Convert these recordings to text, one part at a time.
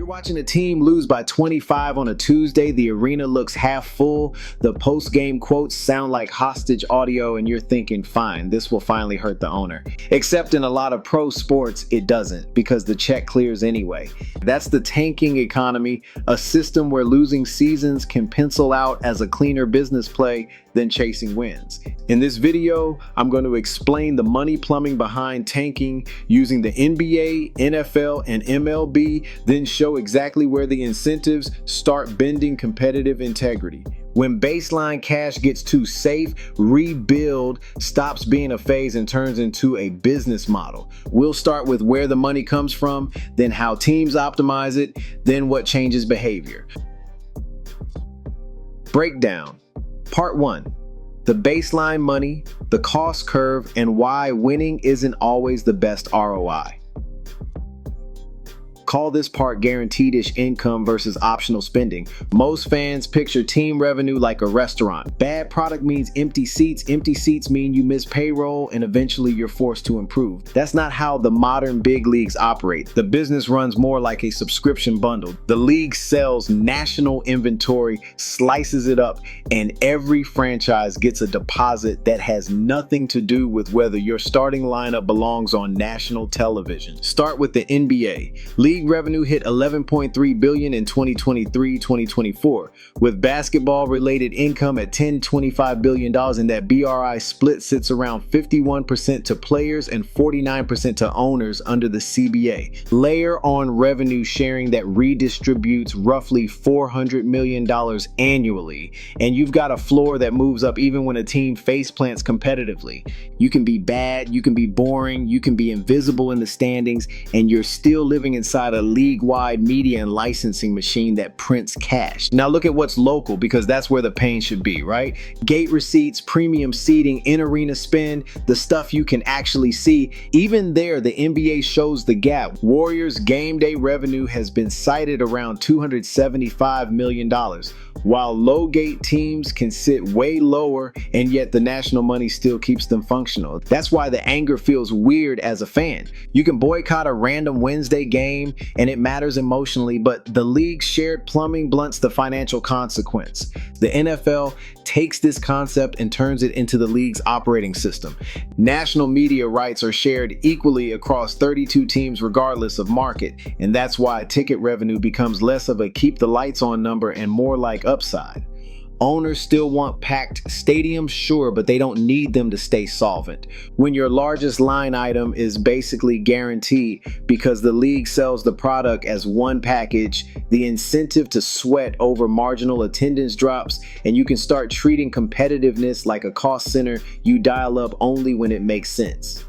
you're watching a team lose by 25 on a Tuesday, the arena looks half full, the post-game quotes sound like hostage audio, and you're thinking, fine, this will finally hurt the owner. Except in a lot of pro sports, it doesn't, because the check clears anyway. That's the tanking economy, a system where losing seasons can pencil out as a cleaner business play than chasing wins. In this video, I'm going to explain the money plumbing behind tanking using the NBA, NFL, and MLB, then show exactly where the incentives start bending competitive integrity. When baseline cash gets too safe, rebuild stops being a phase and turns into a business model. We'll start with where the money comes from, then how teams optimize it, then what changes behavior. Breakdown. Part 1. The baseline money, the cost curve, and why winning isn't always the best ROI. Call this part guaranteed-ish income versus optional spending. Most fans picture team revenue like a restaurant. Bad product means empty seats. Empty seats mean you miss payroll and eventually you're forced to improve. That's not how the modern big leagues operate. The business runs more like a subscription bundle. The league sells national inventory, slices it up, and every franchise gets a deposit that has nothing to do with whether your starting lineup belongs on national television. Start with the NBA. League revenue hit $11.3 billion in 2023-2024, with basketball-related income at $10.25 billion, and that BRI split sits around 51% to players and 49% to owners under the CBA. Layer on revenue sharing that redistributes roughly $400 million annually, and you've got a floor that moves up even when a team faceplants competitively. You can be bad, you can be boring, you can be invisible in the standings, and you're still living inside a league-wide media and licensing machine that prints cash. Now look at what's local, because that's where the pain should be, right? Gate receipts, premium seating, in-arena spend, the stuff you can actually see. Even there, the NBA shows the gap. Warriors game day revenue has been cited around $275 million, while low-gate teams can sit way lower, and yet the national money still keeps them functional. That's why the anger feels weird as a fan. You can boycott a random Wednesday game and it matters emotionally, but the league's shared plumbing blunts the financial consequence. The NFL takes this concept and turns it into the league's operating system. National media rights are shared equally across 32 teams regardless of market, and that's why ticket revenue becomes less of a keep the lights on number and more like upside. Owners still want packed stadiums, sure, but they don't need them to stay solvent. When your largest line item is basically guaranteed because the league sells the product as one package, the incentive to sweat over marginal attendance drops, and you can start treating competitiveness like a cost center you dial up only when it makes sense.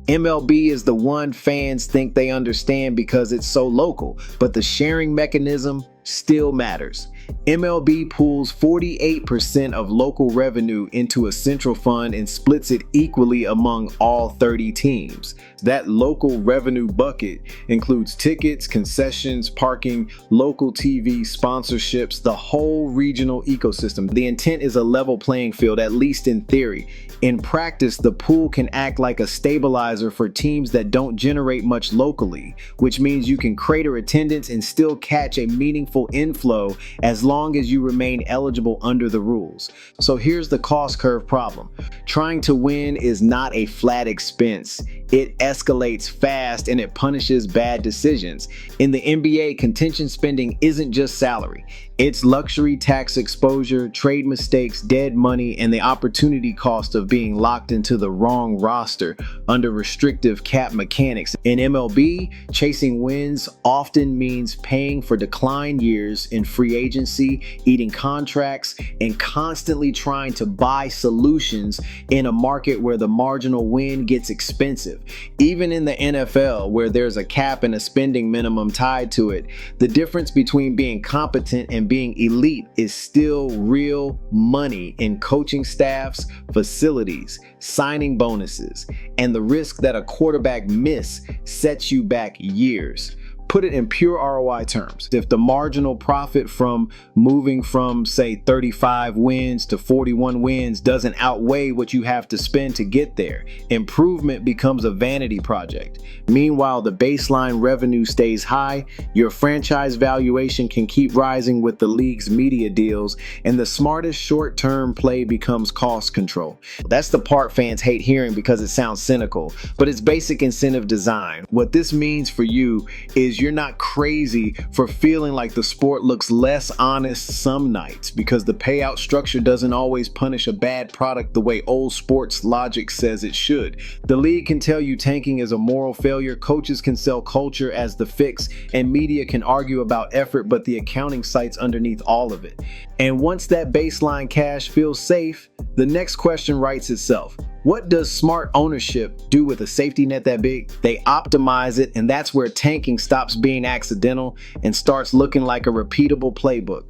MLB is the one fans think they understand because it's so local, but the sharing mechanism still matters. MLB pools 48% of local revenue into a central fund and splits it equally among all 30 teams. That local revenue bucket includes tickets, concessions, parking, local TV, sponsorships, the whole regional ecosystem. The intent is a level playing field, at least in theory. In practice, the pool can act like a stabilizer for teams that don't generate much locally, which means you can crater attendance and still catch a meaningful inflow as long as you remain eligible under the rules. So here's the cost curve problem. Trying to win is not a flat expense. It escalates fast and it punishes bad decisions. In the NBA, contention spending isn't just salary. It's luxury tax exposure, trade mistakes, dead money, and the opportunity cost of being locked into the wrong roster under restrictive cap mechanics. In MLB, chasing wins often means paying for decline years in free agency, eating contracts, and constantly trying to buy solutions in a market where the marginal win gets expensive. Even in the NFL, where there's a cap and a spending minimum tied to it, the difference between being competent and being elite is still real money in coaching staffs, facilities, signing bonuses, and the risk that a quarterback miss sets you back years. Put it in pure ROI terms. If the marginal profit from moving from, say, 35 wins to 41 wins doesn't outweigh what you have to spend to get there, improvement becomes a vanity project. Meanwhile, the baseline revenue stays high, your franchise valuation can keep rising with the league's media deals, and the smartest short-term play becomes cost control. That's the part fans hate hearing because it sounds cynical, but it's basic incentive design. What this means for you is you're not crazy for feeling like the sport looks less honest some nights because the payout structure doesn't always punish a bad product the way old sports logic says it should. The league can tell you tanking is a moral failure, coaches can sell culture as the fix, and media can argue about effort, but the accounting site's underneath all of it. And once that baseline cash feels safe, the next question writes itself. What does smart ownership do with a safety net that big? They optimize it, and that's where tanking stops being accidental and starts looking like a repeatable playbook.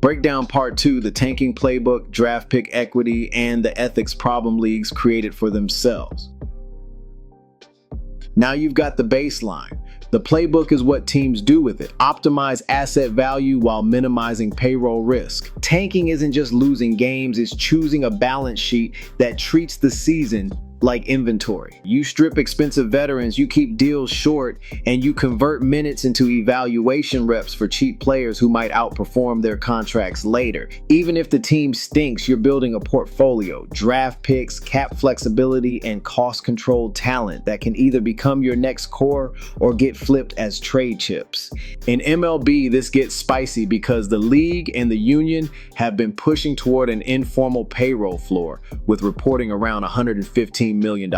Break down part 2, the tanking playbook, draft pick equity, and the ethics problem leagues created for themselves. Now you've got the baseline. The playbook is what teams do with it. Optimize asset value while minimizing payroll risk. Tanking isn't just losing games, it's choosing a balance sheet that treats the season like inventory. You strip expensive veterans, you keep deals short, and you convert minutes into evaluation reps for cheap players who might outperform their contracts later. Even if the team stinks, you're building a portfolio, draft picks, cap flexibility, and cost-controlled talent that can either become your next core or get flipped as trade chips. In MLB, this gets spicy because the league and the union have been pushing toward an informal payroll floor, with reporting around $115 million.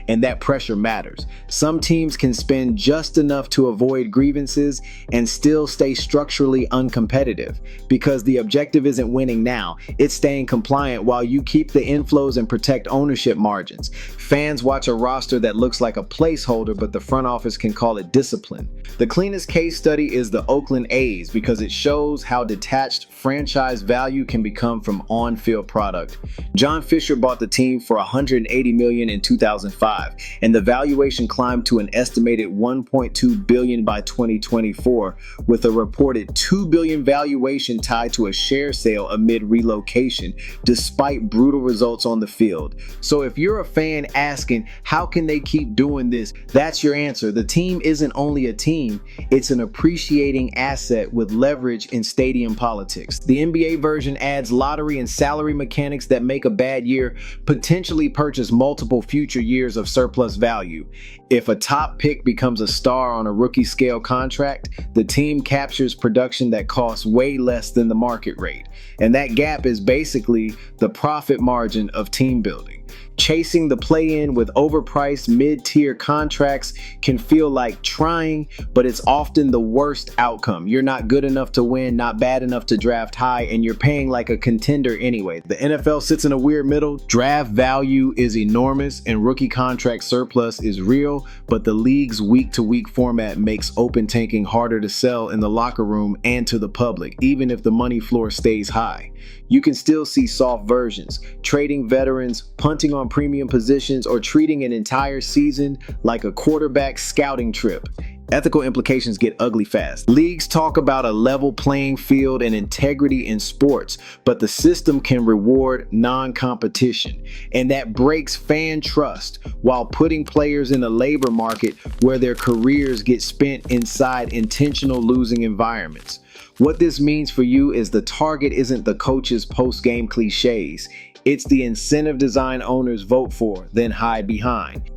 And that pressure matters. Some teams can spend just enough to avoid grievances and still stay structurally uncompetitive because the objective isn't winning now, it's staying compliant while you keep the inflows and protect ownership margins. Fans watch a roster that looks like a placeholder, but the front office can call it discipline. The cleanest case study is the Oakland A's because it shows how detached franchise value can become from on-field product. John Fisher bought the team for $180 million in 2005, and the valuation climbed to an estimated $1.2 billion by 2024, with a reported $2 billion valuation tied to a share sale amid relocation, despite brutal results on the field. So if you're a fan asking, how can they keep doing this? That's your answer. The team isn't only a team, it's an appreciating asset with leverage in stadium politics. The NBA version adds lottery and salary mechanics that make a bad year potentially purchase multiple future years of surplus value. If a top pick becomes a star on a rookie scale contract, the team captures production that costs way less than the market rate. And that gap is basically the profit margin of team building. Chasing the play-in with overpriced mid-tier contracts can feel like trying, but it's often the worst outcome. You're not good enough to win, not bad enough to draft high, and you're paying like a contender anyway. The NFL sits in a weird middle. Draft value is enormous and rookie contract surplus is real, but the league's week-to-week format makes open tanking harder to sell in the locker room and to the public, even if the money floor stays high. You can still see soft versions, trading veterans, punting on premium positions, or treating an entire season like a quarterback scouting trip. Ethical implications get ugly fast. Leagues talk about a level playing field and integrity in sports, but the system can reward non-competition, and that breaks fan trust while putting players in a labor market where their careers get spent inside intentional losing environments. What this means for you is the target isn't the coach's post-game cliches. It's the incentive design owners vote for, then hide behind.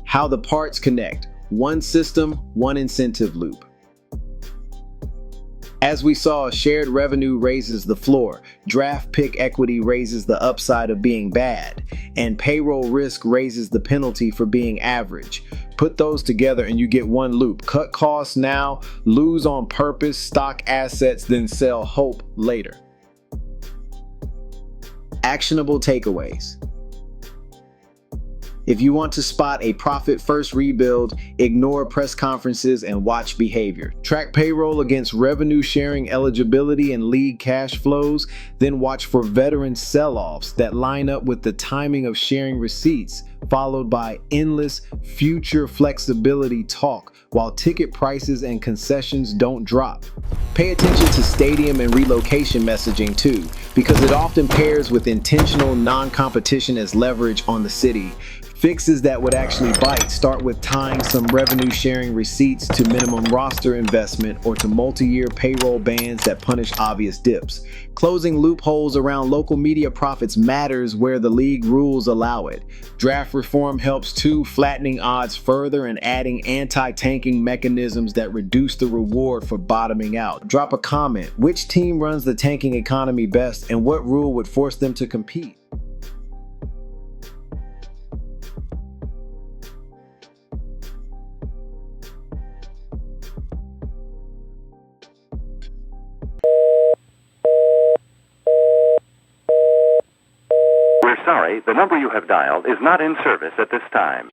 How the parts connect. One system, one incentive loop. As we saw, shared revenue raises the floor, draft pick equity raises the upside of being bad, and payroll risk raises the penalty for being average. Put those together and you get one loop. Cut costs now, lose on purpose, stock assets, then sell hope later. Actionable takeaways. If you want to spot a profit-first rebuild, ignore press conferences and watch behavior. Track payroll against revenue sharing eligibility and league cash flows, then watch for veteran sell-offs that line up with the timing of sharing receipts followed by endless future flexibility talk while ticket prices and concessions don't drop. Pay attention to stadium and relocation messaging too, because it often pairs with intentional non-competition as leverage on the city. Fixes that would actually bite start with tying some revenue sharing receipts to minimum roster investment or to multi-year payroll bans that punish obvious dips. Closing loopholes around local media profits matters where the league rules allow it. Draft reform helps too, flattening odds further and adding anti-tanking mechanisms that reduce the reward for bottoming out. Drop a comment. Which team runs the tanking economy best and what rule would force them to compete? We're sorry, the number you have dialed is not in service at this time.